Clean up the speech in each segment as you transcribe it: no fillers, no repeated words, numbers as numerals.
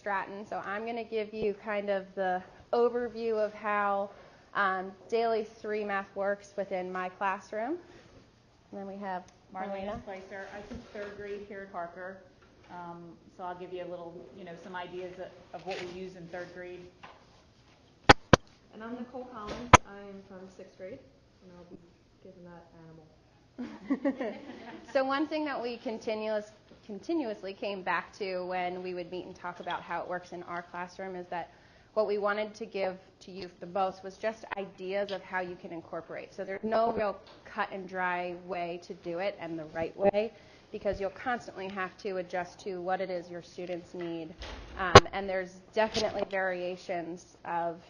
Stratton. So I'm going to give you kind of the overview of how Daily 3 math works within my classroom. And then we have Marlena Spicer. I teach third grade here at Harker. So I'll give you a little, some ideas of what we use in third grade. And I'm Nicole Collins. I'm from 6th grade, and I'll be giving that animal. So one thing that we continuously came back to when we would meet and talk about how it works in our classroom is that what we wanted to give to you the most was just ideas of how you can incorporate. So there's no real cut and dry way to do it and the right way, because you'll constantly have to adjust to what it is your students need. And there's definitely variations of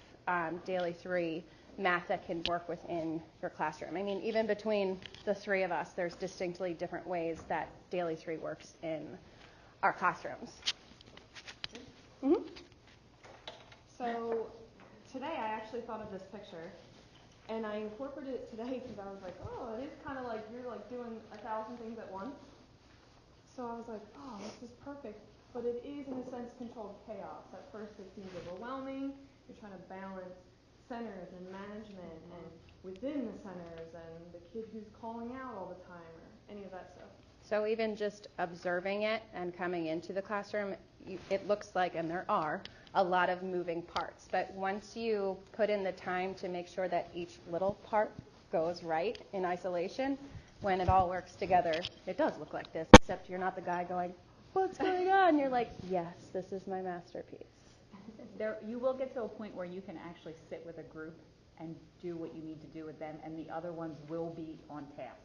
Daily 3 math that can work within your classroom. I mean, even between the three of us, there's distinctly different ways that Daily 3 works in our classrooms. Mm-hmm. So today I actually thought of this picture, and I incorporated it today because I was like, oh, it is kind of like you're like doing 1,000 things at once. So I was like, oh, this is perfect. But it is, in a sense, controlled chaos. At first it seems overwhelming. You're trying to balance centers and management and within the centers and the kid who's calling out all the time or any of that stuff. So even just observing it and coming into the classroom, it looks like, and there are, a lot of moving parts. But once you put in the time to make sure that each little part goes right in isolation, when it all works together, it does look like this, except you're not the guy going, what's going on? You're like, yes, this is my masterpiece. You will get to a point where you can actually sit with a group and do what you need to do with them, and the other ones will be on task.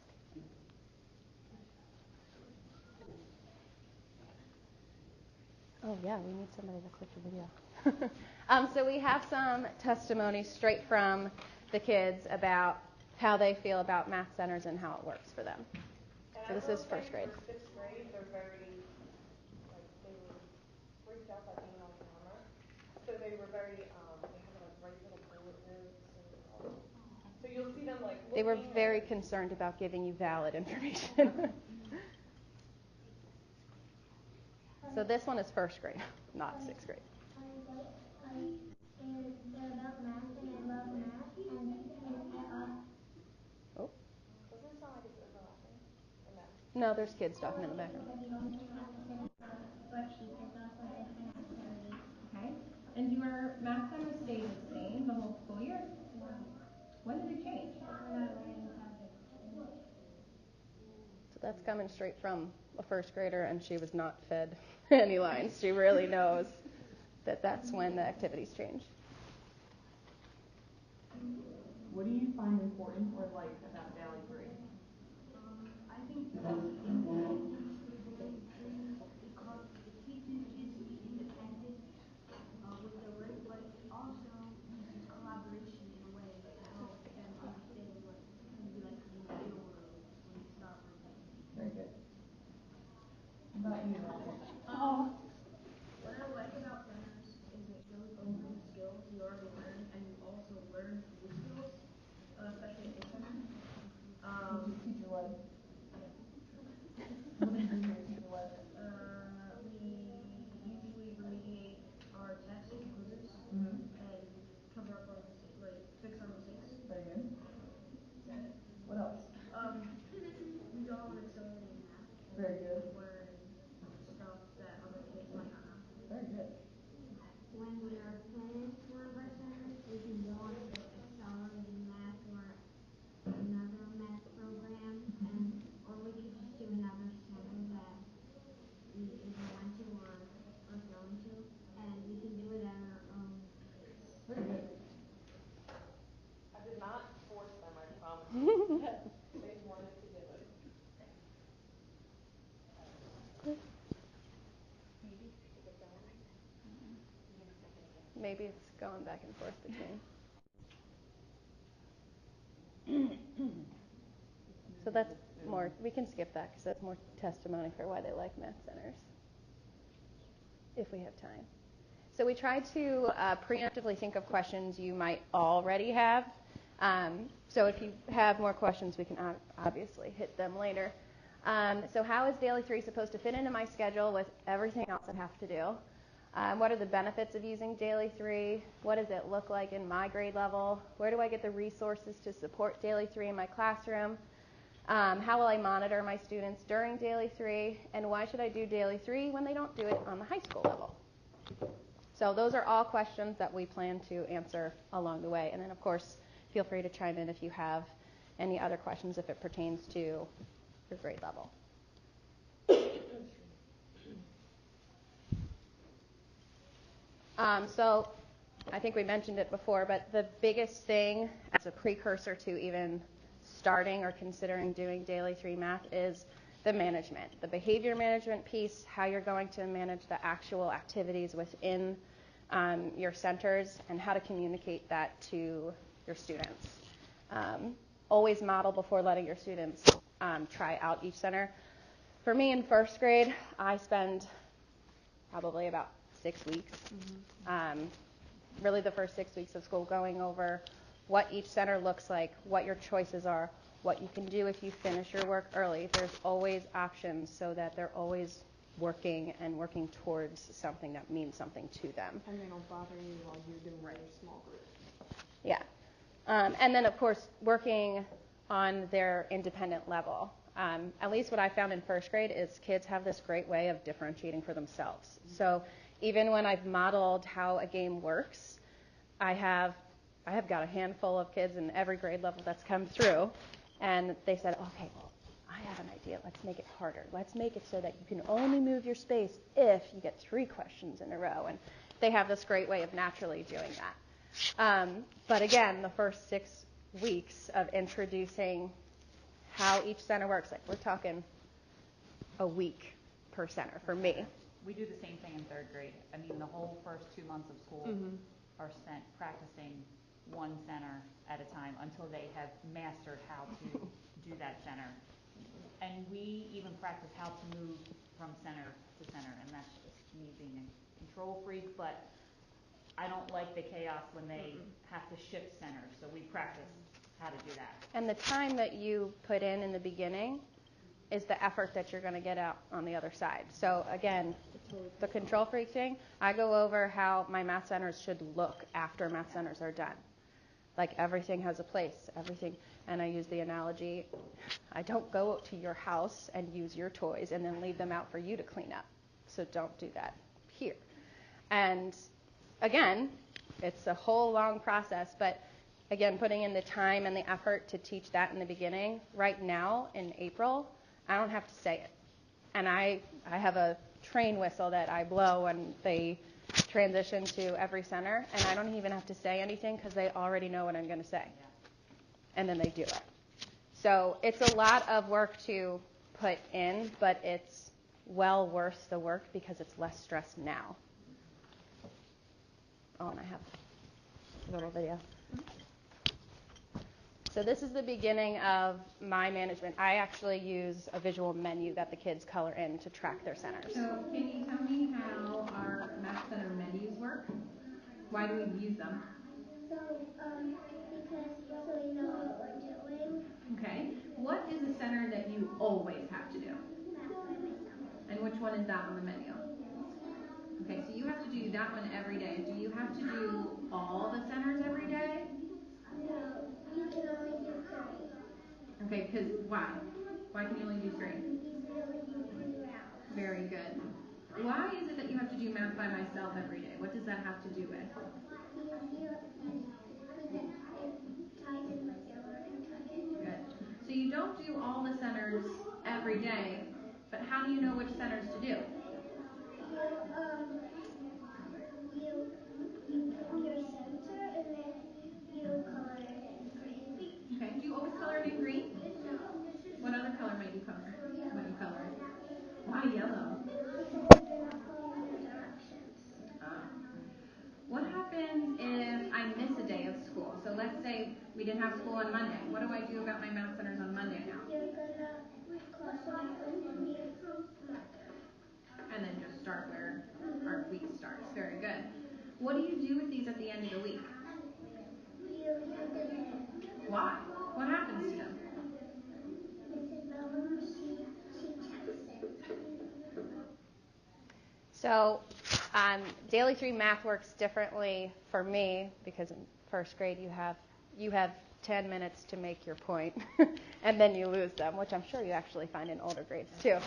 Oh, yeah, we need somebody to click the video. So we have some testimony straight from the kids about how they feel about math centers and how it works for them. And so this is first grade. For 6th grade, they're very, they were freaked out by being on camera. So they were very, they had write little bullet notes. And, so you'll see them looking. They were very concerned about giving you valid information. So this one is first grade, not 6th grade. They're about math, and I love math, Oh. Doesn't it sound like it's overlapping? Or no? No, there's kids talking in the background. Okay. And do our math centers stay the same the whole school year? No. When did it change? We're not learning subjects. So that's coming straight from a first grader, and she was not fed any lines. She really knows that that's when the activities change. What do you find important or like about Daily 3? I think the most important things for Daily 3 because it teaches kids to be independent with their work, but it also uses collaboration in a way to help them understand what it's going to be like in the real world when they start learning. Very good. What about you, Roger? What I like about centers is it goes over the skills you already learned, and you also learn new skills, especially at A Center. Teacher what? Yeah. What do you do here, teacher what? We usually remediate our tests and quizzes and cover up our mistakes, like fix our mistakes. Very good. That's it. What else? We go and accelerate math. Very good. Learn stuff that other kids might not know. Very good. When we are finished one of our centers, we can go on to accelerated math or another math program, or we could just do another center that we either went to or are going to, and we can do it at our own pace. Very good. I did not force them, I promise. They wanted to do it. Maybe. Is it going? Maybe it's going back and forth between. So that's more, we can skip that because that's more testimony for why they like math centers, if we have time. So we try to preemptively think of questions you might already have. So if you have more questions, we can obviously hit them later. So how is Daily 3 supposed to fit into my schedule with everything else I have to do? What are the benefits of using Daily3? What does it look like in my grade level? Where do I get the resources to support Daily3 in my classroom? How will I monitor my students during Daily3? And why should I do Daily3 when they don't do it on the high school level? So those are all questions that we plan to answer along the way. And then, of course, feel free to chime in if you have any other questions if it pertains to your grade level. So I think we mentioned it before, but the biggest thing as a precursor to even starting or considering doing Daily3 math is the management, the behavior management piece, how you're going to manage the actual activities within your centers, and how to communicate that to your students. Always model before letting your students try out each center. For me in first grade, I spend probably about 6 weeks, really the first 6 weeks of school, going over what each center looks like, what your choices are, what you can do if you finish your work early. There's always options so that they're always working and working towards something that means something to them. And they don't bother you while you're doing your small group. Yeah. And then, of course, working on their independent level. At least what I found in first grade is kids have this great way of differentiating for themselves. So even when I've modeled how a game works, I have got a handful of kids in every grade level that's come through, and they said, okay, well, I have an idea. Let's make it harder. Let's make it so that you can only move your space if you get 3 questions in a row. And they have this great way of naturally doing that. But again, the first 6 weeks of introducing how each center works, like we're talking a week per center for me. We do the same thing in third grade. I mean, the whole first 2 months of school are spent practicing one center at a time until they have mastered how to do that center. And we even practice how to move from center to center, and that's just me being a control freak, but I don't like the chaos when they have to shift centers, so we practice how to do that. And the time that you put in the beginning is the effort that you're going to get out on the other side. So again, the control freak thing, I go over how my math centers should look after math centers are done. Like everything has a place, everything. And I use the analogy, I don't go to your house and use your toys and then leave them out for you to clean up. So don't do that here. And again, it's a whole long process, but again, putting in the time and the effort to teach that in the beginning. Right now, in April, I don't have to say it. And I have a train whistle that I blow when they transition to every center, and I don't even have to say anything because they already know what I'm going to say. Yeah. And then they do it. So it's a lot of work to put in, but it's well worth the work because it's less stress now. Oh, and I have a little video. So this is the beginning of my management. I actually use a visual menu that the kids color in to track their centers. So can you tell me how our Math Center menus work? Why do we use them? Because so we know what we're doing. Okay. What is a center that you always have to do? Math by myself. And which one is that on the menu? Okay, so you have to do that one every day. Do you have to do all the centers every day? No, you can only do 3. Okay, because why? Why can you only do 3? You can only do 3 rounds. Very good. Why is it that you have to do math by myself every day? What does that have to do with? Because it ties in with your learning target. Good. So you don't do all the centers every day, but how do you know which centers to do? You pick your center and then you color it in green. Okay. Do you always color it in green? No. What other color might you color Yellow. when you color it? Why yellow? Because then I'll follow the directions. Ah. What happens if I miss a day of school? So let's say we didn't have school on Monday. What do I do about my math centers on Monday now? You're gonna cross it out with the marker. And then just start where our week starts. Very good. What do you do with these at the end of the week? You hand them in. Why? What happens to them? Mrs. Bellum, she checks it. So Daily 3 math works differently for me because in first grade you have 10 minutes to make your point, and then you lose them, which I'm sure you actually find in older grades too.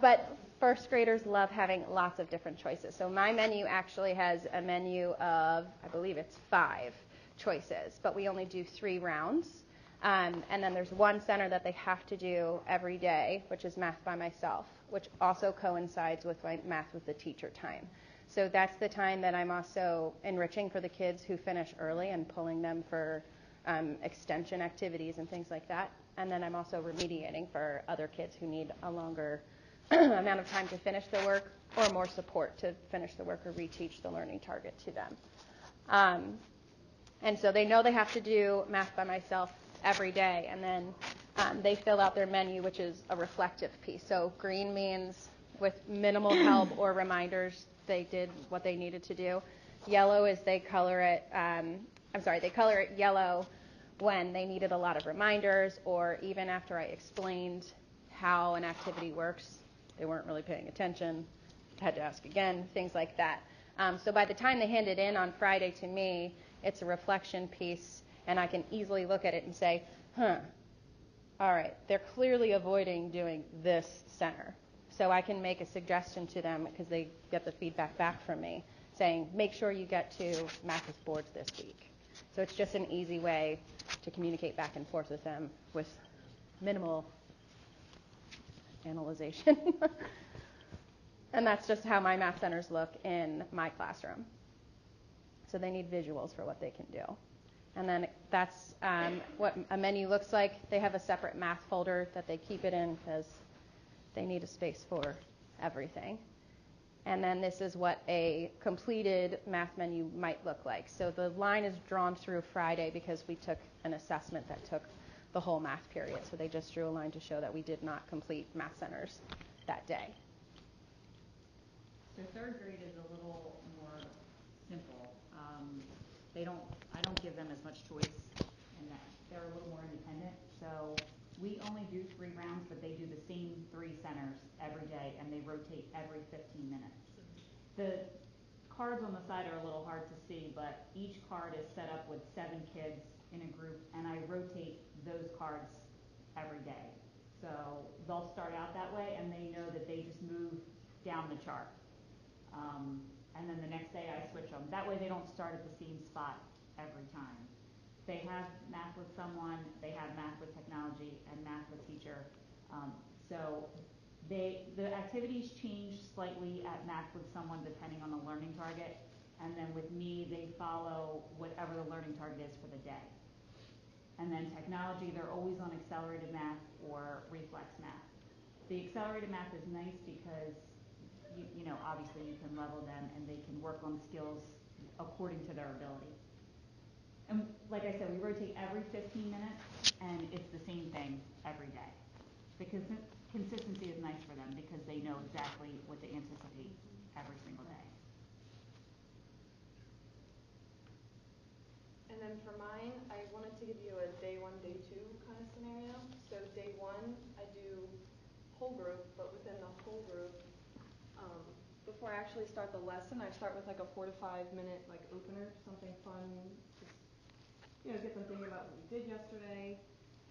But first graders love having lots of different choices. So my menu actually has a menu of, I believe it's 5 choices, but we only do 3 rounds. And then there's one center that they have to do every day, which is math by myself, which also coincides with my math with the teacher time. So that's the time that I'm also enriching for the kids who finish early and pulling them for extension activities and things like that. And then I'm also remediating for other kids who need a longer amount of time to finish the work or more support to finish the work or reteach the learning target to them. And so they know they have to do math by myself every day, and then they fill out their menu, which is a reflective piece. So green means with minimal help or reminders, they did what they needed to do. Yellow is they color it yellow when they needed a lot of reminders, or even after I explained how an activity works, they weren't really paying attention, had to ask again, things like that. So by the time they hand it in on Friday to me, it's a reflection piece, and I can easily look at it and say, all right, they're clearly avoiding doing this center. So I can make a suggestion to them because they get the feedback back from me saying, make sure you get to math with boards this week. So it's just an easy way to communicate back and forth with them with minimal analyzation. And that's just how my math centers look in my classroom. So they need visuals for what they can do. And then that's what a menu looks like. They have a separate math folder that they keep it in because they need a space for everything. And then this is what a completed math menu might look like. So the line is drawn through Friday because we took an assessment that took the whole math period. So they just drew a line to show that we did not complete math centers that day. So third grade is a little more simple. I don't give them as much choice in that they're a little more independent. So we only do 3 rounds, but they do the same 3 centers every day, and they rotate every 15 minutes. The cards on the side are a little hard to see, but each card is set up with 7 kids in a group, and I rotate those cards every day. So they'll start out that way, and they know that they just move down the chart. And then the next day I switch them. That way they don't start at the same spot every time. They have math with someone, they have math with technology, and math with teacher. So the activities change slightly at math with someone depending on the learning target. And then with me, they follow whatever the learning target is for the day. And then technology, they're always on accelerated math or reflex math. The accelerated math is nice because you know, obviously you can level them and they can work on skills according to their ability. And like I said, we rotate every 15 minutes, and it's the same thing every day. Because consistency is nice for them because they know exactly what to anticipate every single day. And then for mine, I wanted to give you a day 1, day 2 kind of scenario. So day 1, I do whole group, but within the whole group, before I actually start the lesson, I start with like a 4 to 5 minute like opener, something fun, just get them thinking about what we did yesterday,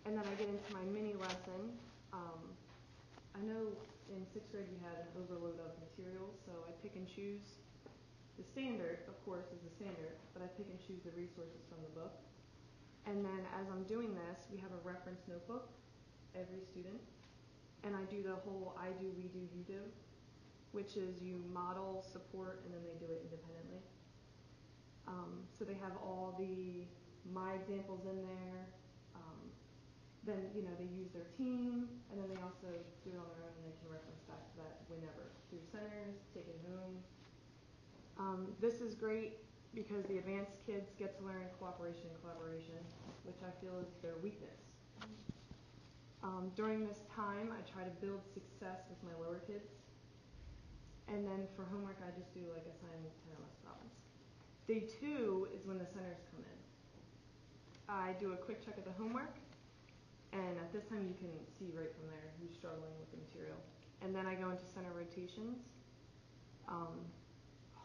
and then I get into my mini lesson. I know in 6th grade we had an overload of materials, so I pick and choose. The standard, of course, is the standard, but I pick and choose the resources from the book. And then as I'm doing this, we have a reference notebook, every student, and I do the whole I do, we do, you do, which is you model, support, and then they do it independently. So they have all my examples in there. Then they use their team, and then they also do it on their own, and they can reference back to that whenever through centers, take it home. This is great because the advanced kids get to learn cooperation and collaboration, which I feel is their weakness. During this time, I try to build success with my lower kids. And then for homework, I just do like assign 10 or less problems. Day 2 is when the centers come in. I do a quick check of the homework, and at this time you can see right from there who's struggling with the material. and then I go into center rotations.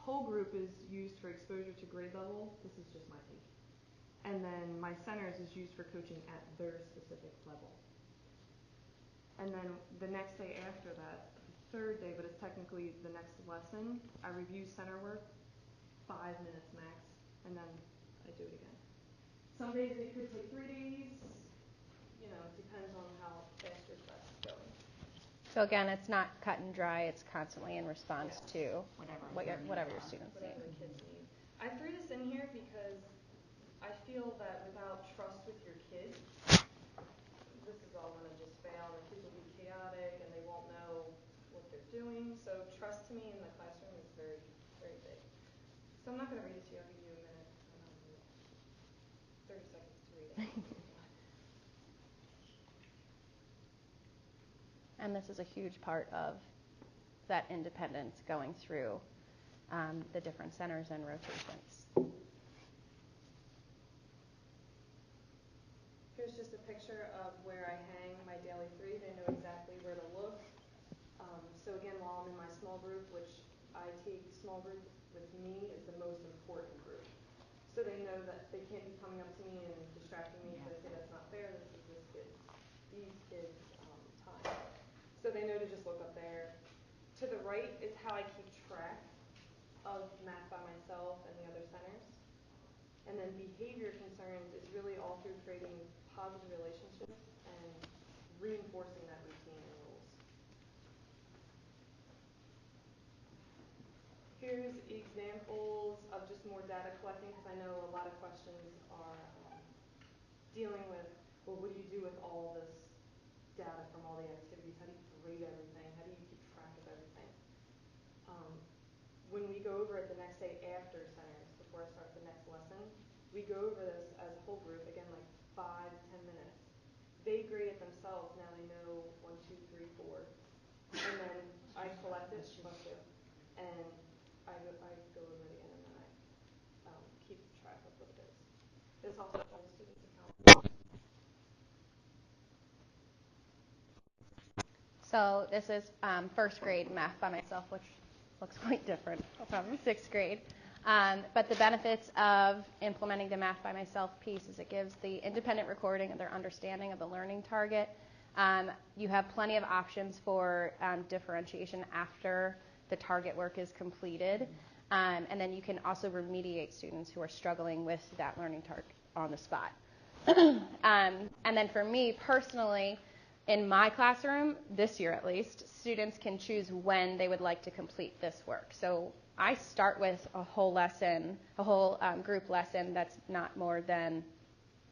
Whole group is used for exposure to grade level. This is just my take. And then my centers is used for coaching at their specific level. And then the next day after that, the third day, but it's technically the next lesson, I review center work, 5 minutes max, and then I do it again. Some days it could take 3 days. You know, it depends on how fast your class is going. So again, it's not cut and dry. It's constantly in response to whatever your students need. Whatever the kids need. I threw this in here because I feel that without trust with your kids, this is all going to just fail. The kids will be chaotic and they won't know what they're doing. So trust to me in the classroom is very, very big. So I'm not going to read it to you. I'll give you a minute, 30 seconds to read it. And this is a huge part of that independence going through the different centers and rotations. Here's just a picture of where I hang my Daily3. They know exactly where to look. So again, while I'm in my small group, which I take small group with me is the most important group. So they know that they can't be coming up to me and distracting me because they say that's not fair. This is these kids' time. So they know to just look up there. To the right is how I keep track of math by myself and the other centers. And then behavior concerns is really all through creating positive relationships and reinforcing that routine and rules. Here's examples of just more data collecting, because I know a lot of questions are dealing with, well, what do you do with all this data from all the activities? How do you grade everything? How do you keep track of everything? When we go over it the next day after centers, before I start the next lesson, we go over this as a whole group, again, like 5 to 10 minutes. They grade it themselves. Now they know 1, 2, 3, 4. And then I collect it, and I go over it again, and then I keep track of what it is. This also holds students accountable. So this is first grade math by myself, which looks quite different from sixth grade. But the benefits of implementing the math by myself piece is it gives the independent recording of their understanding of the learning target. You have plenty of options for differentiation after the target work is completed. And then you can also remediate students who are struggling with that learning target on the spot. And then for me personally, in my classroom, this year at least, students can choose when they would like to complete this work. So I start with a whole lesson, a whole group lesson that's not more than,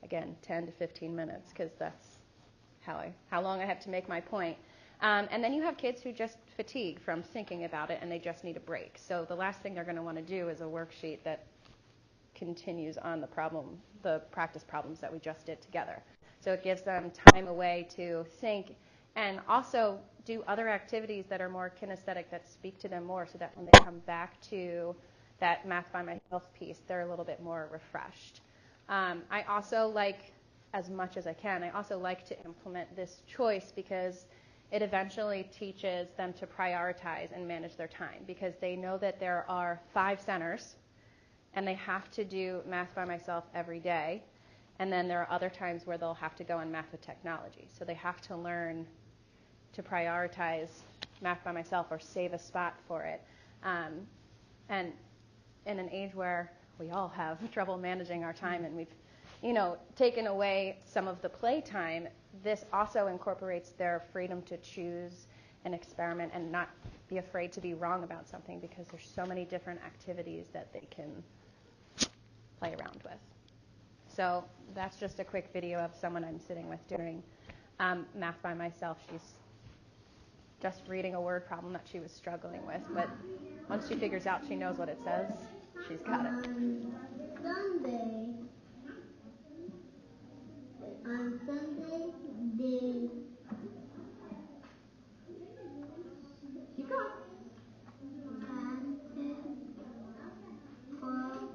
again, 10 to 15 minutes, because that's how long I have to make my point. And then you have kids who just fatigue from thinking about it, and they just need a break. So the last thing they're going to want to do is a worksheet that continues on the practice problems that we just did together. So it gives them time away to think and also do other activities that are more kinesthetic, that speak to them more, so that when they come back to that math by myself piece, they're a little bit more refreshed. I also like, as much as I can, I also like to implement this choice because it eventually teaches them to prioritize and manage their time, because they know that there are 5 centers and they have to do math by myself every day. And then there are other times where they'll have to go on math with technology. So they have to learn to prioritize math by myself or save a spot for it. And in an age where we all have trouble managing our time and we've, taken away some of the play time, this also incorporates their freedom to choose and experiment and not be afraid to be wrong about something, because there's so many different activities that they can play around with. So that's just a quick video of someone I'm sitting with doing math by myself. She's just reading a word problem that she was struggling with, but once she figures out she knows what it says, she's got it. On Sunday, they planted 12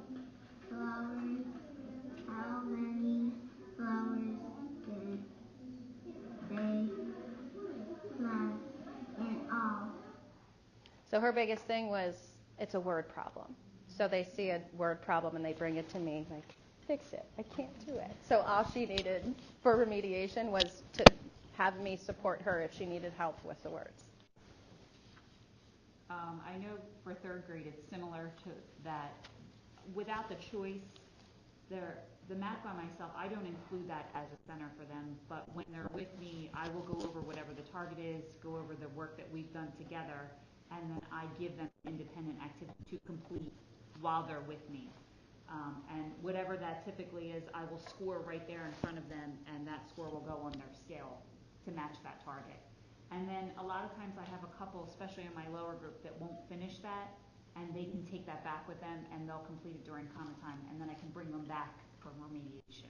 flowers. How many flowers did they plant in all? So her biggest thing was it's a word problem. So they see a word problem and they bring it to me like, fix it. I can't do it. So all she needed for remediation was to have me support her if she needed help with the words. I know for third grade it's similar to that. Without the choice, the math by myself, I don't include that as a center for them, but when they're with me, I will go over whatever the target is, go over the work that we've done together, and then I give them independent activity to complete while they're with me. And whatever that typically is, I will score right there in front of them, and that score will go on their scale to match that target. And then a lot of times I have a couple, especially in my lower group, that won't finish that, and they can take that back with them, and they'll complete it during common time, and then I can bring them back for remediation.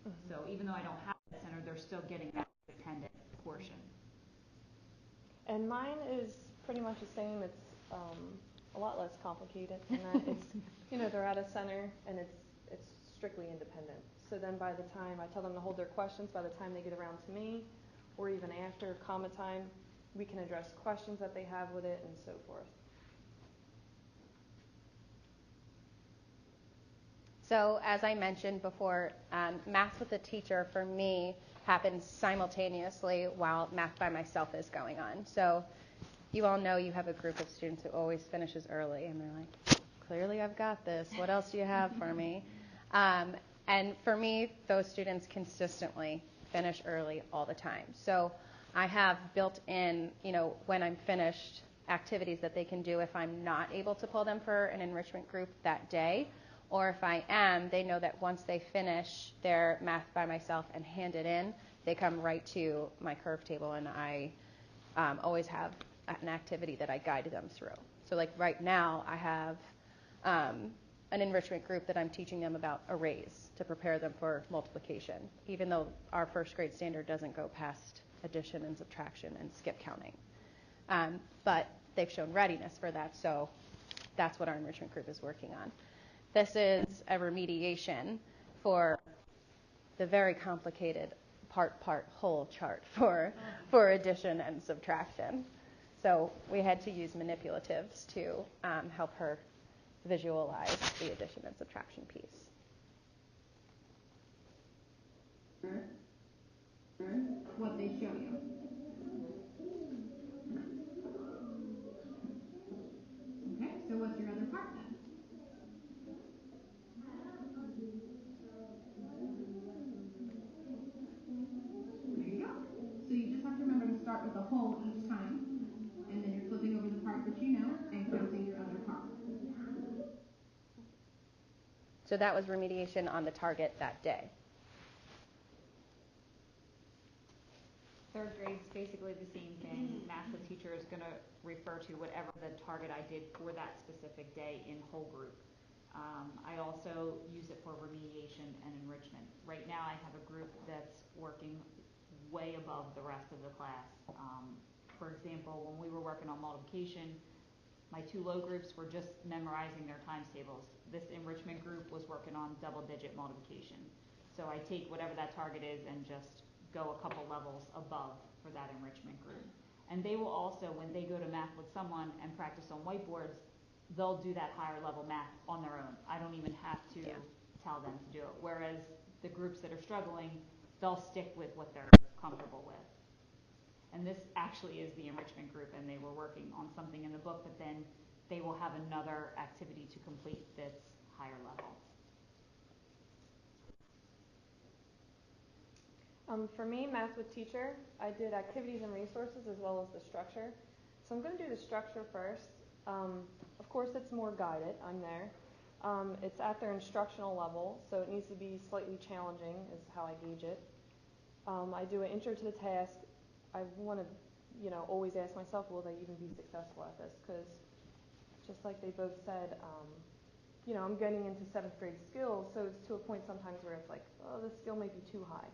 Mm-hmm. So even though I don't have that center, they're still getting that dependent portion. And mine is pretty much the same. It's a lot less complicated than that. It's, they're at a center, and it's strictly independent. So then by the time I tell them to hold their questions, by the time they get around to me, or even after comma time, we can address questions that they have with it and so forth. So as I mentioned before, math with a teacher for me happens simultaneously while math by myself is going on. So you all know you have a group of students who always finishes early, and they're like, clearly I've got this. What else do you have for me? And for me, those students consistently finish early all the time. So I have built in, when I'm finished, activities that they can do if I'm not able to pull them for an enrichment group that day. Or if I am, they know that once they finish their math by myself and hand it in, they come right to my curve table, and I always have an activity that I guide them through. So like right now, I have an enrichment group that I'm teaching them about arrays to prepare them for multiplication, even though our first grade standard doesn't go past addition and subtraction and skip counting. But they've shown readiness for that, so that's what our enrichment group is working on. This is a remediation for the very complicated part-whole chart for addition and subtraction. So we had to use manipulatives to help her visualize the addition and subtraction piece. What they show you. Okay, so what's your other part then? There you go. So you just have to remember to start with the whole each time, and then you're flipping over the part that you know and counting your other part. So that was remediation on the target that day. Third grade's basically the same thing. Math the teacher is going to refer to whatever the target I did for that specific day in whole group. I also use it for remediation and enrichment. Right now I have a group that's working way above the rest of the class. For example, when we were working on multiplication, my two low groups were just memorizing their times tables. This enrichment group was working on double-digit multiplication. So I take whatever that target is and just go a couple levels above for that enrichment group. And they will also, when they go to math with someone and practice on whiteboards, they'll do that higher level math on their own. I don't even have to tell them to do it. Whereas the groups that are struggling, they'll stick with what they're comfortable with. And this actually is the enrichment group, and they were working on something in the book, but then they will have another activity to complete that's higher level. For me, math with teacher, I did activities and resources as well as the structure. So I'm going to do the structure first. Of course, it's more guided. I'm there. It's at their instructional level, so it needs to be slightly challenging is how I gauge it. I do an intro to the task. I want to, always ask myself, will they even be successful at this? Because just like they both said, I'm getting into 7th grade skills, so it's to a point sometimes where it's like, oh, this skill may be too high.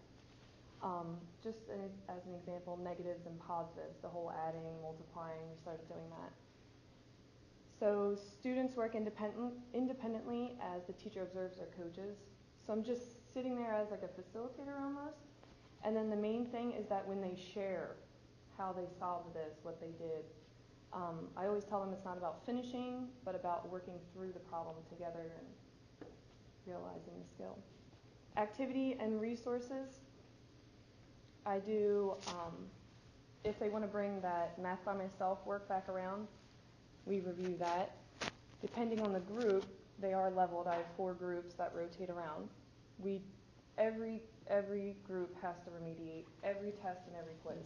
Just as an example, negatives and positives, the whole adding, multiplying, we started doing that. So students work independently as the teacher observes their coaches. So I'm just sitting there as like a facilitator almost. And then the main thing is that when they share how they solved this, what they did, I always tell them it's not about finishing, but about working through the problem together and realizing the skill. Activity and resources. I do, if they want to bring that math by myself work back around, we review that. Depending on the group, they are leveled. I have 4 groups that rotate around. Every group has to remediate every test and every quiz.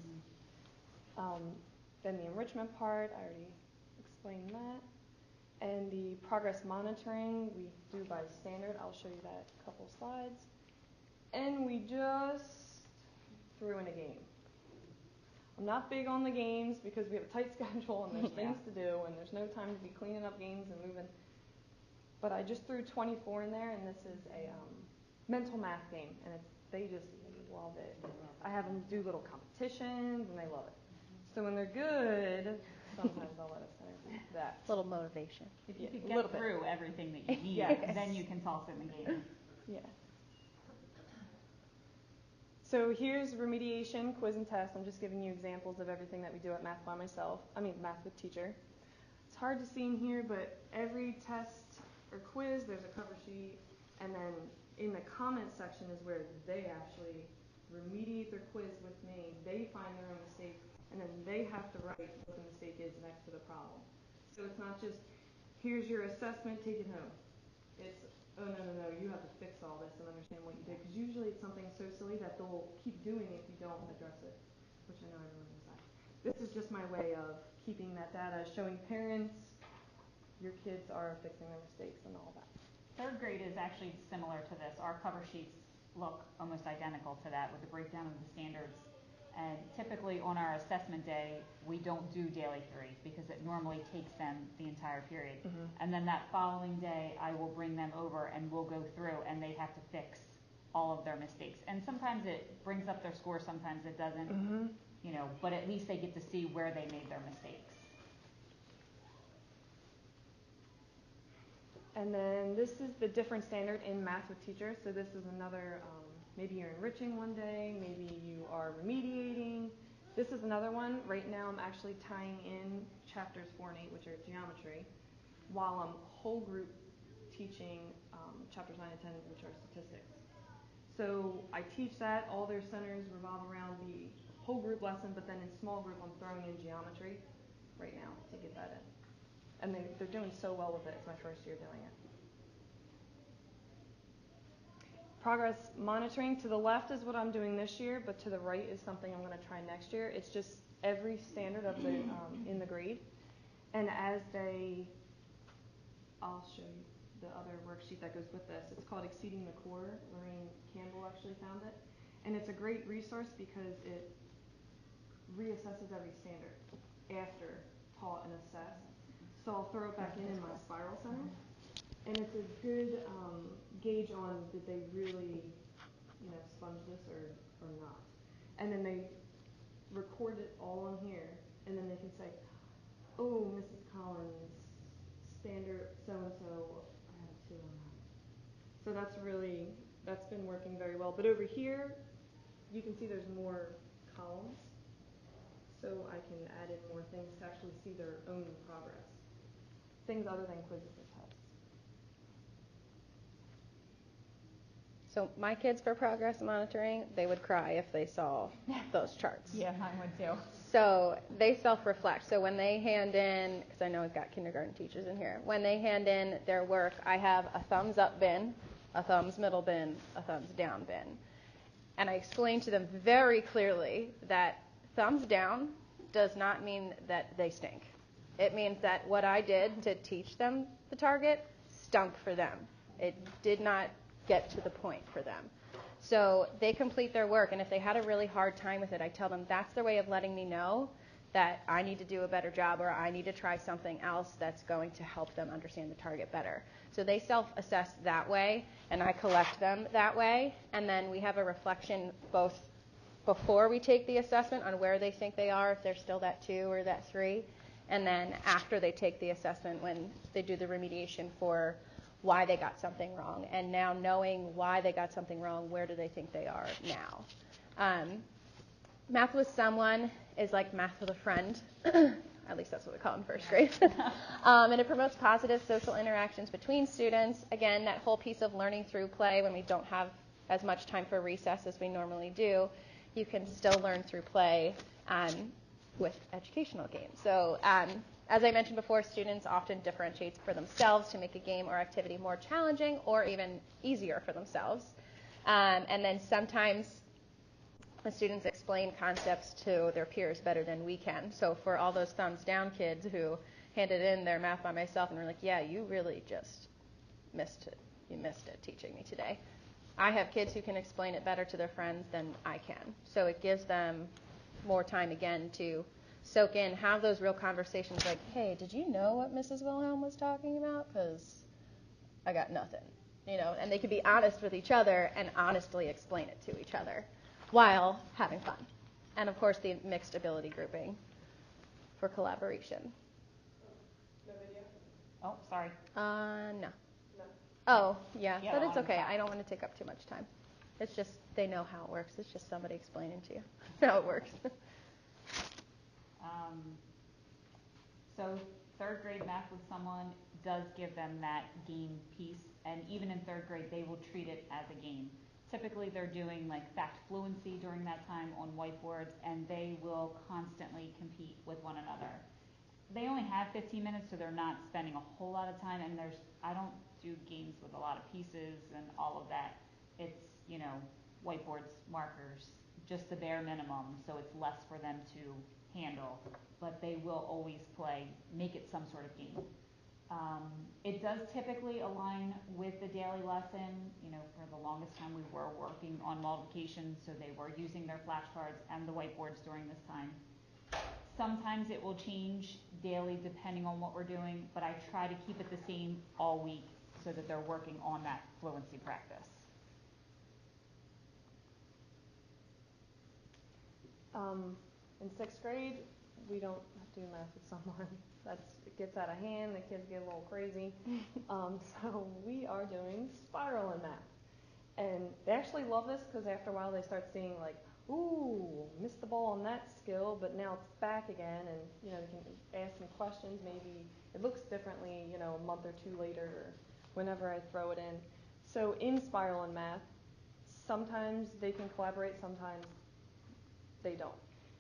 Then the enrichment part, I already explained that. And the progress monitoring, we do by standard. I'll show you that a couple slides. And we just threw in a game. I'm not big on the games because we have a tight schedule and there's things to do and there's no time to be cleaning up games and moving. But I just threw 24 in there, and this is a mental math game, and they just love it. I have them do little competitions, and they love it. So when they're good, sometimes I'll let us do that. A little motivation. If you could get through everything that you need, then you can toss in the game. Yeah. So here's remediation, quiz, and test. I'm just giving you examples of everything that we do at Math by Myself. Math with Teacher. It's hard to see in here, but every test or quiz, there's a cover sheet, and then in the comment section is where they actually remediate their quiz with me. They find their own mistakes, and then they have to write what the mistake is next to the problem. So it's not just, here's your assessment, take it home. It's, oh, no, you have to fix all this and understand what you did. Because usually it's something so silly that they'll keep doing if you don't address it, which I know everyone knows that. This is just my way of keeping that data, showing parents your kids are fixing their mistakes and all that. 3rd grade is actually similar to this. Our cover sheets look almost identical to that with the breakdown of the standards. And typically on our assessment day, we don't do Daily3 because it normally takes them the entire period. And then that following day, I will bring them over and we'll go through and they have to fix all of their mistakes. And sometimes it brings up their score, sometimes it doesn't, but at least they get to see where they made their mistakes. And then this is the different standard in Math with Teacher. So this is another, maybe you're enriching one day, maybe you are remediating. This is another one. Right now I'm actually tying in chapters 4 and 8, which are geometry, while I'm whole group teaching chapters 9 and 10, which are statistics. So I teach that. All their centers revolve around the whole group lesson, but then in small group I'm throwing in geometry right now to get that in. And they're doing so well with it. It's my first year doing it. Progress monitoring. To the left is what I'm doing this year, but to the right is something I'm going to try next year. It's just every standard of the in the grade. And as I'll show you the other worksheet that goes with this. It's called Exceeding the Core. Lorraine Campbell actually found it. And it's a great resource because it reassesses every standard after taught and assessed. So I'll throw it back in my spiral center, and it's a good gauge on did they really, sponge this or not. And then they record it all in here, and then they can say, oh, Mrs. Collins, standard so-and-so, I have a 2 on that. So that's been working very well. But over here, you can see there's more columns, so I can add in more things to actually see their own progress. Things other than quizzes and tests. So my kids for progress monitoring, they would cry if they saw those charts. Yeah, mine would too. So they self-reflect. So when they hand in, because I know we've got kindergarten teachers in here, when they hand in their work, I have a thumbs up bin, a thumbs middle bin, a thumbs down bin. And I explain to them very clearly that thumbs down does not mean that they stink. It means that what I did to teach them the target stunk for them. It did not get to the point for them. So they complete their work, and if they had a really hard time with it, I tell them that's their way of letting me know that I need to do a better job or I need to try something else that's going to help them understand the target better. So they self-assess that way, and I collect them that way, and then we have a reflection both before we take the assessment on where they think they are, if they're still that 2 or that 3, and then after they take the assessment when they do the remediation for why they got something wrong. And now knowing why they got something wrong, where do they think they are now? Math with someone is like math with a friend. At least that's what we call it in first grade. And it promotes positive social interactions between students. Again, that whole piece of learning through play, when we don't have as much time for recess as we normally do, you can still learn through play with educational games. So as I mentioned before, students often differentiate for themselves to make a game or activity more challenging or even easier for themselves. And then sometimes the students explain concepts to their peers better than we can. So for all those thumbs down kids who handed in their math by myself and were like, yeah, you really just missed it. You missed it teaching me today. I have kids who can explain it better to their friends than I can. So it gives them more time again to soak in, have those real conversations like, hey, did you know what Mrs. Wilhelm was talking about? Because I got nothing, and they can be honest with each other and honestly explain it to each other while having fun. And of course, the mixed ability grouping for collaboration. No video? Oh, sorry. No. Oh, yeah, Yeah, but that it's one okay. was I don't want to take up too much time. It's just they know how it works. It's just somebody explaining to you how it works. So third grade math with someone does give them that game piece, and even in third grade, they will treat it as a game. Typically, they're doing like fact fluency during that time on whiteboards, and they will constantly compete with one another. They only have 15 minutes, so they're not spending a whole lot of time, and I don't do games with a lot of pieces and all of that. It's, whiteboards, markers, just the bare minimum, so it's less for them to handle, but they will always play, make it some sort of game. It does typically align with the daily lesson. For the longest time we were working on multiplication, so they were using their flashcards and the whiteboards during this time. Sometimes it will change daily depending on what we're doing, but I try to keep it the same all week so that they're working on that fluency practice. In sixth grade, we don't do math with someone. It gets out of hand. The kids get a little crazy. So we are doing spiral in math. And they actually love this because after a while they start seeing like, ooh, missed the ball on that skill, but now it's back again. And, they can ask me questions. Maybe it looks differently, a month or two later or whenever I throw it in. So in spiral in math, sometimes they can collaborate, sometimes they don't.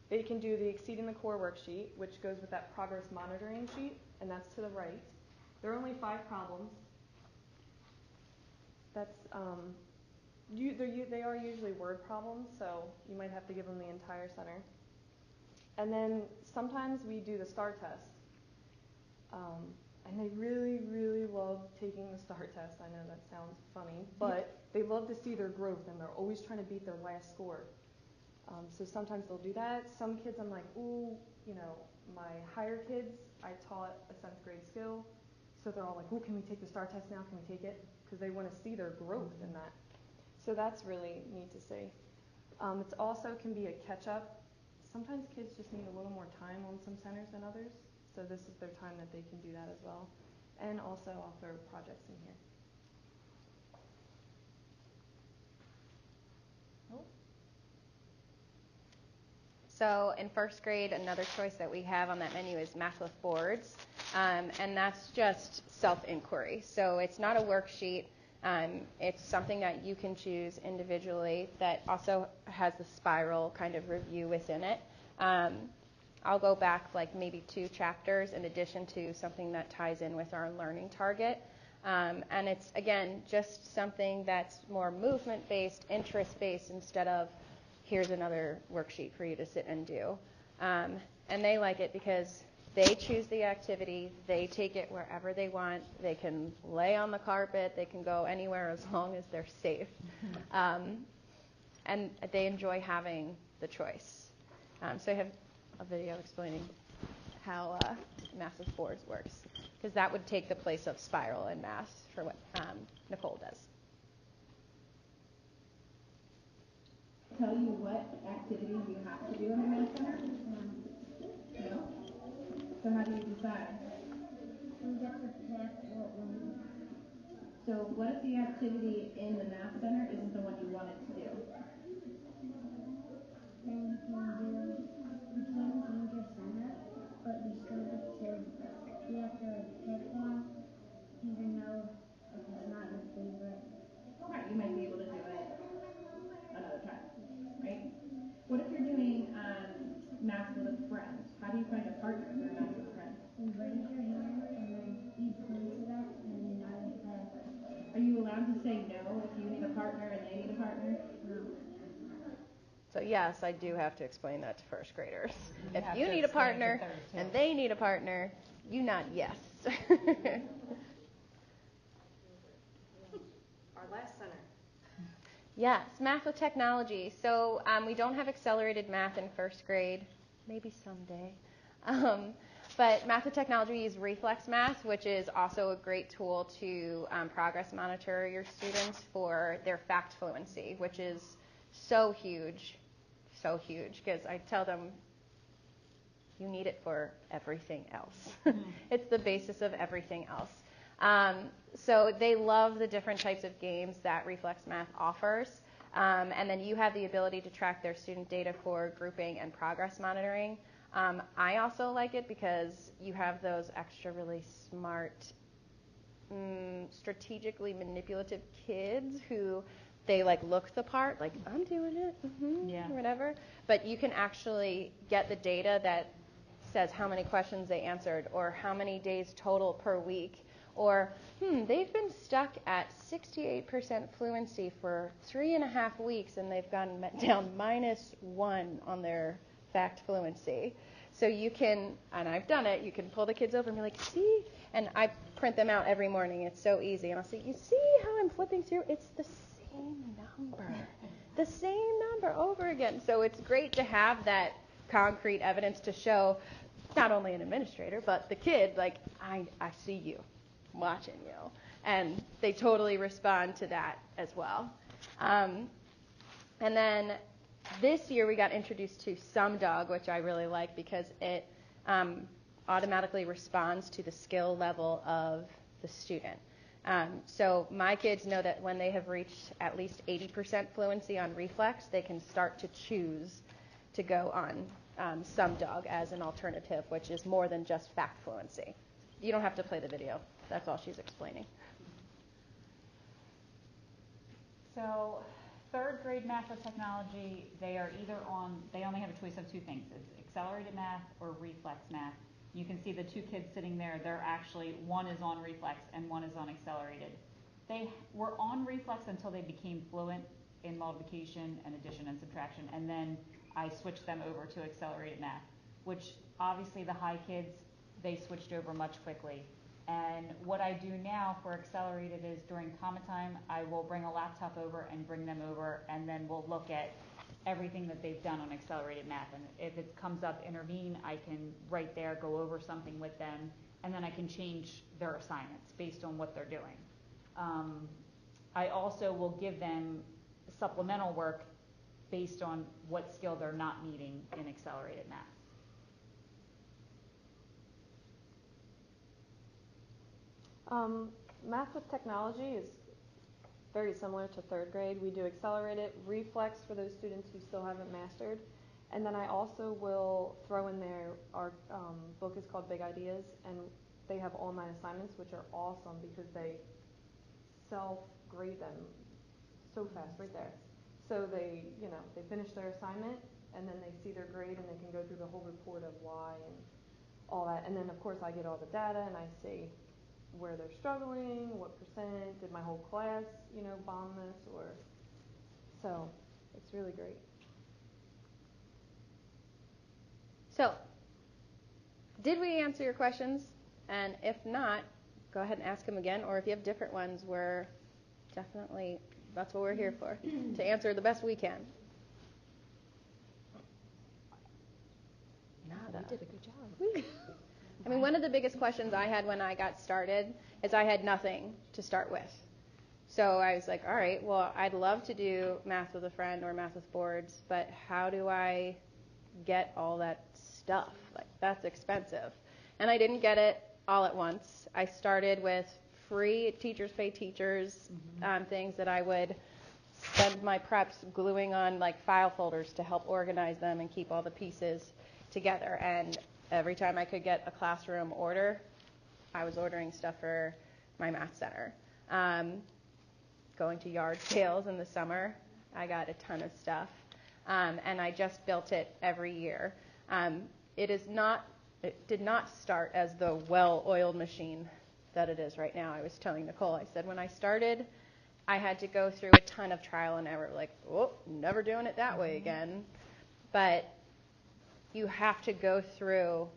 They can do the Exceeding the Core worksheet, which goes with that progress monitoring sheet, and that's to the right. There are only 5 problems. That's they are usually word problems, so you might have to give them the entire center. And then sometimes we do the STAR test, and they really, really love taking the STAR test. I know that sounds funny, but they love to see their growth, and they're always trying to beat their last score. So sometimes they'll do that. Some kids I'm like, ooh, my higher kids, I taught a 7th grade skill. So they're all like, ooh, can we take the STAR test now? Can we take it? Because they want to see their growth in that. So that's really neat to see. It also can be a catch-up. Sometimes kids just need a little more time on some centers than others. So this is their time that they can do that as well. And also I'll throw projects in here. So in first grade, another choice that we have on that menu is math with boards, and that's just self-inquiry. So it's not a worksheet. It's something that you can choose individually that also has the spiral kind of review within it. I'll go back like maybe 2 chapters in addition to something that ties in with our learning target. And it's, again, just something that's more movement-based, interest-based instead of here's another worksheet for you to sit and do. And they like it because they choose the activity, they take it wherever they want, they can lay on the carpet, they can go anywhere as long as they're safe. And they enjoy having the choice. So I have a video explaining how math with boards works, because that would take the place of spiral in math for what Nicole does. Tell you what activities you have to do in the math center? No? So how do you decide? We get to pick what we. So what if the activity in the math center isn't the one you wanted to do? Then we can change the center, but we still partner and they need a partner? No. So yes, I do have to explain that to first graders. You If have you to need a explain to partner third, too. and they need a partner, you nod yes. Our last center. Yes, math with technology. So we don't have accelerated math in first grade, maybe someday. But math with technology, we use Reflex Math, which is also a great tool to progress monitor your students for their fact fluency, which is so huge, because I tell them you need it for everything else. It's the basis of everything else. So they love the different types of games that Reflex Math offers. And then you have the ability to track their student data for grouping and progress monitoring. I also like it because you have those extra really smart, strategically manipulative kids who they like look the part, like I'm doing it, whatever. But you can actually get the data that says how many questions they answered or how many days total per week. Or, they've been stuck at 68% fluency for 3.5 weeks and they've gone down -1 on their fact fluency. So you can, and I've done it, you can pull the kids over and be like, see? And I print them out every morning. It's so easy. And I'll say, you see how I'm flipping through? It's the same number. The same number over again. So it's great to have that concrete evidence to show not only an administrator, but the kid, like, I see you. Watching you, and they totally respond to that as well. And then this year we got introduced to SumDog, which I really like because it automatically responds to the skill level of the student. So my kids know that when they have reached at least 80% fluency on Reflex, they can start to choose to go on SumDog as an alternative, which is more than just fact fluency. You don't have to play the video. That's all she's explaining. So third grade math with technology, they only have a choice of two things. It's accelerated math or reflex math. You can see the two kids sitting there. They're actually, one is on reflex and one is on accelerated. They were on reflex until they became fluent in multiplication and addition and subtraction, and then I switched them over to accelerated math, which obviously the high kids, they switched over much quickly. And what I do now for accelerated is during common time, I will bring a laptop over and bring them over, and then we'll look at everything that they've done on accelerated math. And if it comes up intervene, I can right there go over something with them, and then I can change their assignments based on what they're doing. I also will give them supplemental work based on what skill they're not meeting in accelerated math. Math with technology is very similar to third grade. We do accelerated, reflex for those students who still haven't mastered. And then I also will throw in there, our book is called Big Ideas, and they have online assignments, which are awesome because they self-grade them so fast right there. So they finish their assignment, and then they see their grade, and they can go through the whole report of why and all that. And then, of course, I get all the data, and I see where they're struggling, what percent, did my whole class, bomb this, or so it's really great. So, did we answer your questions? And if not, go ahead and ask them again, or if you have different ones, that's what we're here for, to answer the best we can. Nada. You did a good job. I mean, one of the biggest questions I had when I got started is I had nothing to start with. So I was like, all right, well, I'd love to do math with a friend or math with boards, but how do I get all that stuff? Like, that's expensive. And I didn't get it all at once. I started with free Teachers Pay Teachers things that I would spend my preps gluing on like file folders to help organize them and keep all the pieces together. And every time I could get a classroom order, I was ordering stuff for my math center. Going to yard sales in the summer, I got a ton of stuff. And I just built it every year. It did not start as the well-oiled machine that it is right now. I was telling Nicole, I said when I started, I had to go through a ton of trial and error, like, oh, never doing it that way again. But you have to go through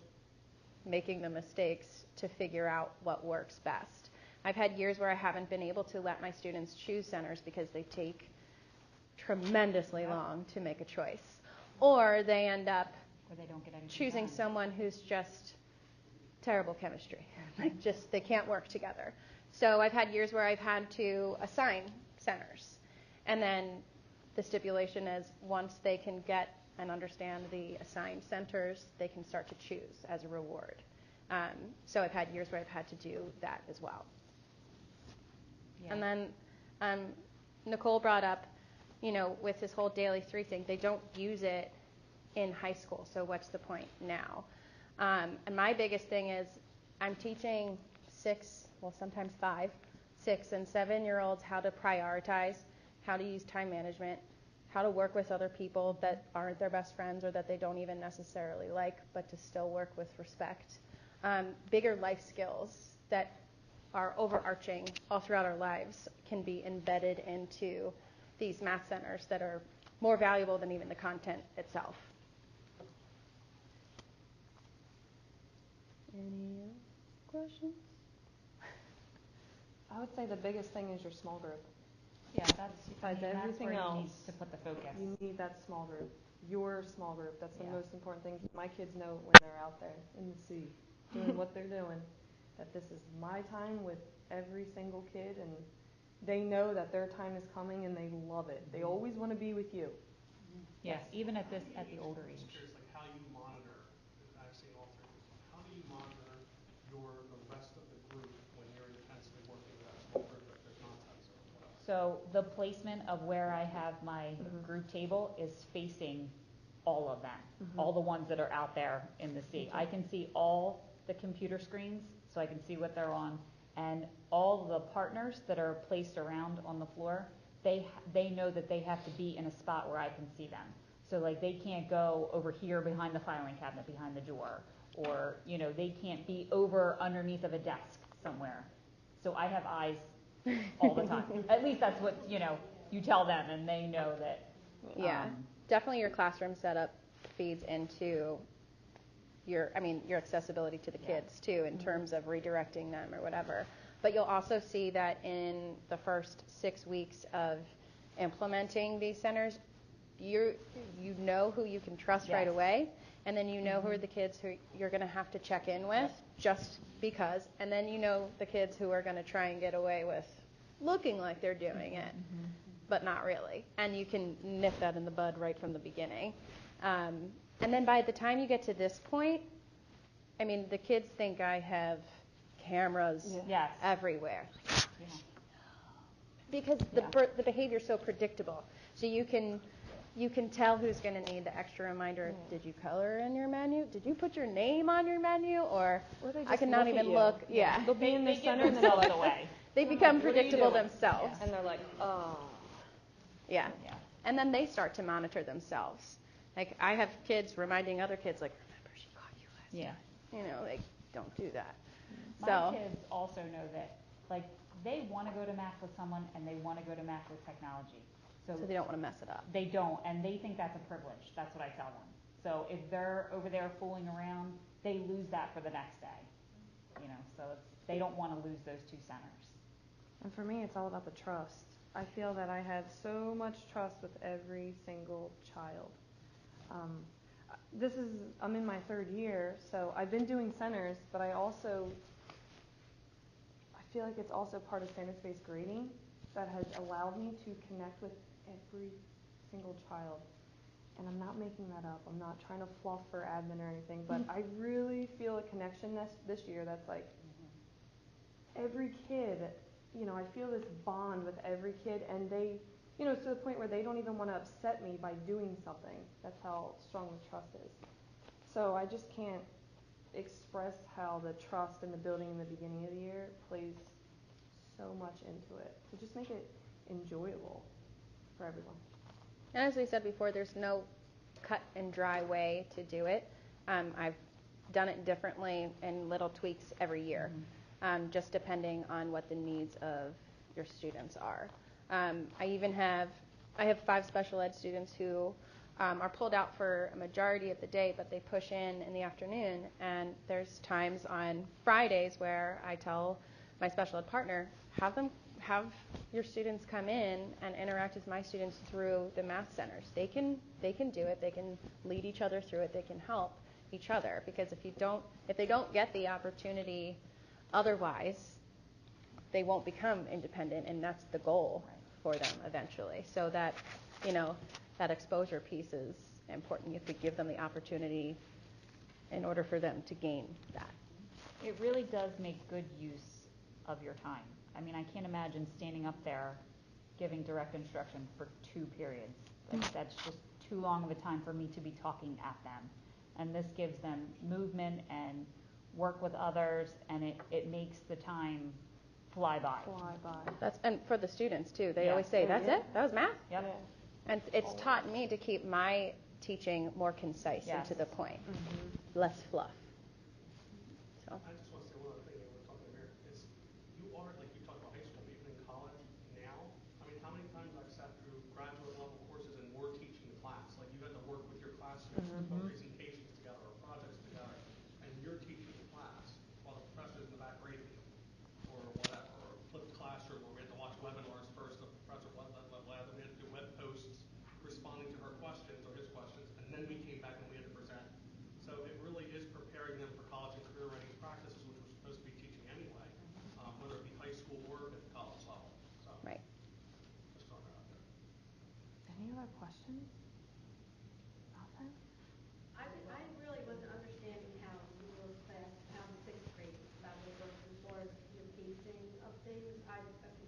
making the mistakes to figure out what works best. I've had years where I haven't been able to let my students choose centers because they take tremendously long to make a choice. Or they end up Or they don't get anything choosing done. someone who's just terrible chemistry. Like just they can't work together. So I've had years where I've had to assign centers. And then the stipulation is once they can get and understand the assigned centers, they can start to choose as a reward. So I've had years where I've had to do that as well. Yeah. And then Nicole brought up, with this whole Daily3 thing, they don't use it in high school, so what's the point now? And my biggest thing is I'm teaching 5, 6, and 7-year-olds how to prioritize, how to use time management, how to work with other people that aren't their best friends or that they don't even necessarily like, but to still work with respect. Bigger life skills that are overarching all throughout our lives can be embedded into these math centers that are more valuable than even the content itself. Any questions? I would say the biggest thing is your small group. Yeah, that's everything where you else, need to put the focus. You need that small group, your small group. That's the Yeah. most important thing. My kids know when they're out there in the sea doing what they're doing, that this is my time with every single kid, and they know that their time is coming and they love it. They always want to be with you. Yes, even at the older age. I'm just curious, like how you monitor. I've seen all three of this. How do you monitor the rest of the group when you're intensely working with that small group if there's not time zone? So the placement of where I have my group table is facing all of them, all the ones that are out there in the sea. I can see all the computer screens, so I can see what they're on, and all the partners that are placed around on the floor, they know that they have to be in a spot where I can see them. So like they can't go over here behind the filing cabinet, behind the drawer, or they can't be over underneath of a desk somewhere. So I have eyes all the time. At least that's what you tell them, and they know that. Yeah, definitely your classroom setup feeds into your accessibility to the kids too, in terms of redirecting them or whatever. But you'll also see that in the first 6 weeks of implementing these centers, you know who you can trust right away, and then you know who are the kids who you're going to have to check in with just because, and then you know the kids who are going to try and get away with looking like they're doing it, but not really. And you can nip that in the bud right from the beginning. And then by the time you get to this point, the kids think I have cameras everywhere. Yeah. Because the behavior is so predictable. So you can tell who's going to need the extra reminder. Did you color in your menu? Did you put your name on your menu? Or I cannot even look. Yeah. They'll be in the center and themselves away. They become predictable themselves. And they're like, oh. Yeah. And then they start to monitor themselves. Like I have kids reminding other kids, like, remember she caught you last time. Like, don't do that. My kids also know that, like, they want to go to math with someone and they want to go to math with technology. So they don't want to mess it up. They don't, and they think that's a privilege. That's what I tell them. So if they're over there fooling around, they lose that for the next day. So they don't want to lose those two centers. And for me, it's all about the trust. I feel that I have so much trust with every single child. I'm in my 3rd year, so I've been doing centers, but I feel like it's also part of standards-based grading that has allowed me to connect with every single child. And I'm not making that up. I'm not trying to fluff for admin or anything, but I really feel a connection this year that's like every kid, I feel this bond with every kid, and they, to the point where they don't even want to upset me by doing something. That's how strong the trust is. So I just can't express how the trust and the building in the beginning of the year plays so much into it to just make it enjoyable for everyone. And as we said before, there's no cut and dry way to do it. I've done it differently in little tweaks every year, just depending on what the needs of your students are. I have 5 special ed students who are pulled out for a majority of the day, but they push in the afternoon. And there's times on Fridays where I tell my special ed partner, have your students come in and interact with my students through the math centers. They can do it. They can lead each other through it. They can help each other, because if they don't get the opportunity otherwise, they won't become independent, and that's the goal for them eventually. So that, that exposure piece is important. You have to give them the opportunity in order for them to gain that. It really does make good use of your time. I mean, I can't imagine standing up there giving direct instruction for 2 periods. That's just too long of a time for me to be talking at them. And this gives them movement and work with others, and it makes the time fly by. And for the students too, they always say, "That's it? That was math?" Yep. Yeah. And it's taught me to keep my teaching more concise and to the point, less fluff. So. I just want to say one other thing that we're talking about here is you talked about high school, but even in college now, I mean, how many times I've sat through graduate level courses and we're teaching the class. Like, you had to work with your classmates, put presentations together or projects together, and you're teaching the class while the professor's in the back grading you, or whatever, or flipped classroom where we had to watch webinars first, the professor web, then we had to do web posts responding to her questions or his questions, and then we came back and we had to present. So it really is preparing them for college and career readiness practices, which we're supposed to be teaching anyway, whether it be high school or at the college level. So, Right. Just throwing that out there. Any other questions? Nothing? I really wasn't understanding how your class, how the 6th grade that would work as far as your pacing of things. I could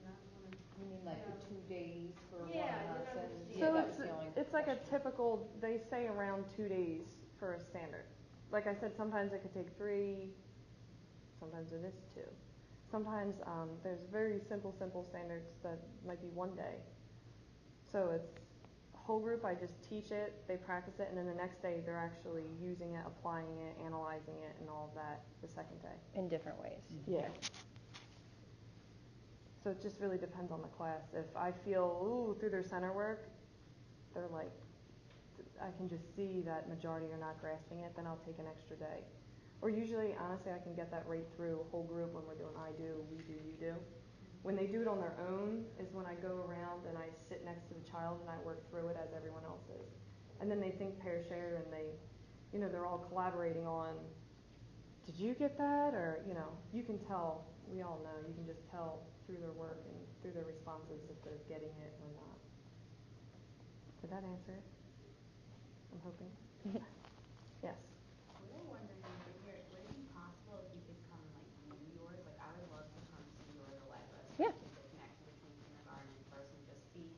not want to. You mean like the 2 days for one Yeah, I didn't lesson? understand. So that was the only it's like a question. typical, they say around 2 days for a standard. Like I said, sometimes it could take 3, sometimes it is 2. Sometimes there's very simple standards that might be 1 day. So it's whole group, I just teach it, they practice it, and then the next day they're actually using it, applying it, analyzing it, and all of that the second day. In different ways. Yeah. So it just really depends on the class. If I feel, through their center work, they're like, I can just see that majority are not grasping it, then I'll take an extra day. Or usually, honestly, I can get that right through whole group when we're doing I do, we do, you do. When they do it on their own is when I go around and I sit next to the child and I work through it as everyone else is. And then they think pair share and they, they're all collaborating on, did you get that? Or, you can tell, we all know, you can just tell through their work and through their responses if they're getting it or not. Did that answer it? I'm hoping. Yes. We were wondering, would it be possible if we could come and view yours? Like, I would love to come see yours or like us. Yeah. The connection between kindergarten and first, and just see,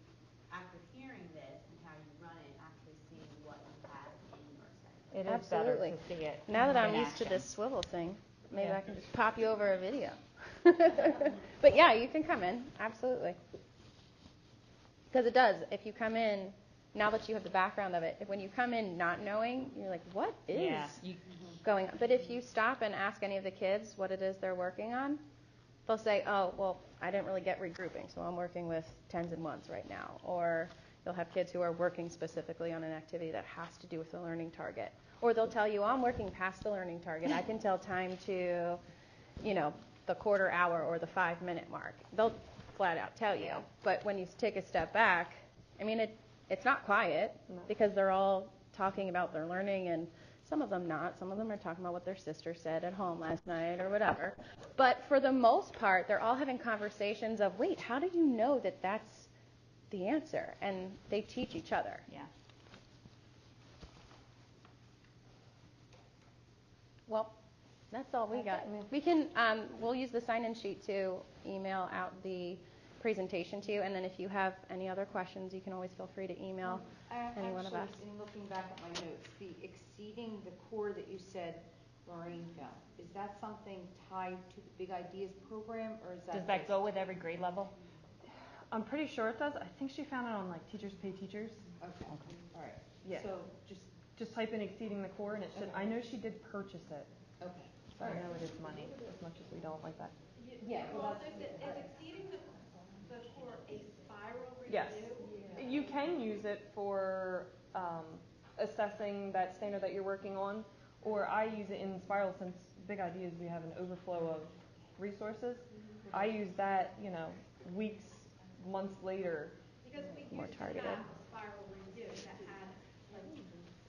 after hearing this and how you run it, actually seeing what you have in your center. It is Absolutely. better to see it. Now that I'm in used to action. this swivel thing, maybe Yeah. I can just pop you over a video. But yeah, you can come in, absolutely. Because it does. If you come in, now that you have the background of it, when you come in not knowing, you're like, what is going on? But if you stop and ask any of the kids what it is they're working on, they'll say, oh, well, I didn't really get regrouping, so I'm working with tens and ones right now. Or you'll have kids who are working specifically on an activity that has to do with the learning target. Or they'll tell you, oh, I'm working past the learning target. I can tell time to, the quarter hour or the 5-minute mark. They'll flat out tell you. But when you take a step back, I mean, it's not quiet because they're all talking about their learning, and some of them not. Some of them are talking about what their sister said at home last night or whatever. But for the most part, they're all having conversations of, wait, how do you know that that's the answer? And they teach each other. Yeah. Well, that's all we got. We can, we'll use the sign-in sheet to email out the presentation to you, and then if you have any other questions, you can always feel free to email any one of us. In looking back at my notes, the exceeding the core that you said, Lorraine found, is that something tied to the Big Ideas program, or is that Does that go with every grade level? I'm pretty sure it does. I think she found it on Teachers Pay Teachers. Okay. All right. Yeah. So just type in exceeding the core and it should. I know she did purchase it. Okay. So I know it is money, as much as we don't like that. Yeah. Well, if exceeding the the core a spiral review? Yes. You can use it for assessing that standard that you're working on, or I use it in Spiral since Big Ideas we have an overflow of resources. I use that, weeks, months later. Because we More used to targeted. have a spiral review that had like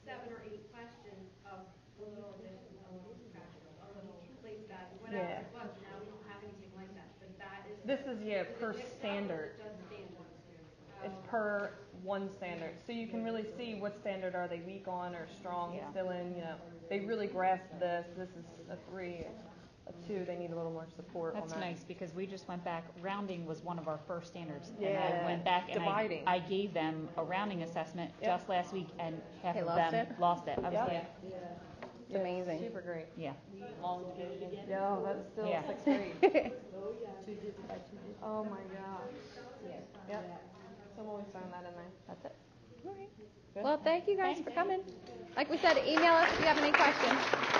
7 or 8 questions of a little addition, a little subtraction, a little place value, whatever Yeah. it was. Now we don't have anything like that, but that is. This is, per it mixed up or standard. Just standard. It's per one standard. So you can really see what standard are they weak on or strong still in, They really grasp this. This is a 3, a 2. They need a little more support on That's that. nice, because we just went back, rounding was one of our first standards. And Yeah, I went back and dividing. I gave them a rounding assessment Yep. just last week, and half They of lost them it? lost it. I was Yep. like, It's amazing. Super great. yeah. Long division. Yeah, that's still Yeah. 6th grade. Oh, yeah. 2 digits by 2 digits. Oh my gosh. Yep. So I'm always throwing that in there. That's it. Well, thank you guys for coming. Like we said, email us if you have any questions.